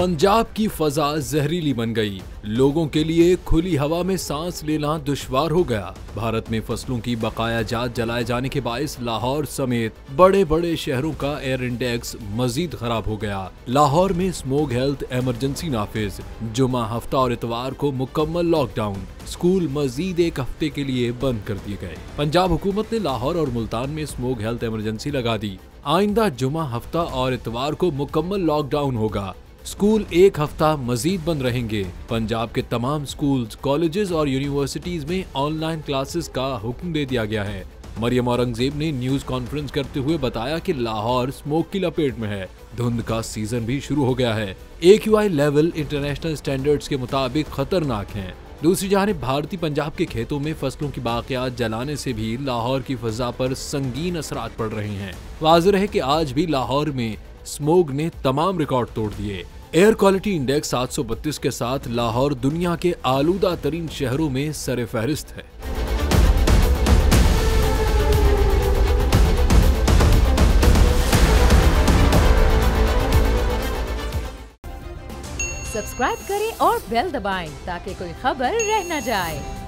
पंजाब की फजा जहरीली बन गई। लोगों के लिए खुली हवा में सांस लेना दुश्वार हो गया। भारत में फसलों की बकाया जात जलाए जाने के बायस लाहौर समेत बड़े बड़े शहरों का एयर इंडेक्स मजीद खराब हो गया। लाहौर में स्मोक हेल्थ इमरजेंसी नाफिज, जुमा हफ्ता और इतवार को मुकम्मल लॉकडाउन, स्कूल मजीद एक हफ्ते के लिए बंद कर दिए गए। पंजाब हुकूमत ने लाहौर और मुल्तान में स्मोक हेल्थ इमरजेंसी लगा दी। आइंदा जुमा हफ्ता और इतवार को मुकम्मल लॉकडाउन होगा। स्कूल एक हफ्ता मजीद बंद रहेंगे। पंजाब के तमाम स्कूल्स, कॉलेजेस और यूनिवर्सिटीज में ऑनलाइन क्लासेस का हुक्म दे दिया गया है। मरियम औरंगजेब ने न्यूज कॉन्फ्रेंस करते हुए बताया कि लाहौर स्मोक की लपेट में है। धुंध का सीजन भी शुरू हो गया है। AQI लेवल इंटरनेशनल स्टैंडर्ड्स के मुताबिक खतरनाक हैं। दूसरी जानिब भारतीय पंजाब के खेतों में फसलों की बाकियात जलाने से भी लाहौर की फजा पर संगीन असरात पड़ रहे हैं। वाज़ेह है कि आज भी लाहौर में स्मोग ने तमाम रिकॉर्ड तोड़ दिए। एयर क्वालिटी इंडेक्स 732 के साथ लाहौर दुनिया के आलूदा तरीन शहरों में सरे फहरिस्त है। सब्सक्राइब करें और बेल दबाएं ताकि कोई खबर रह न जाए।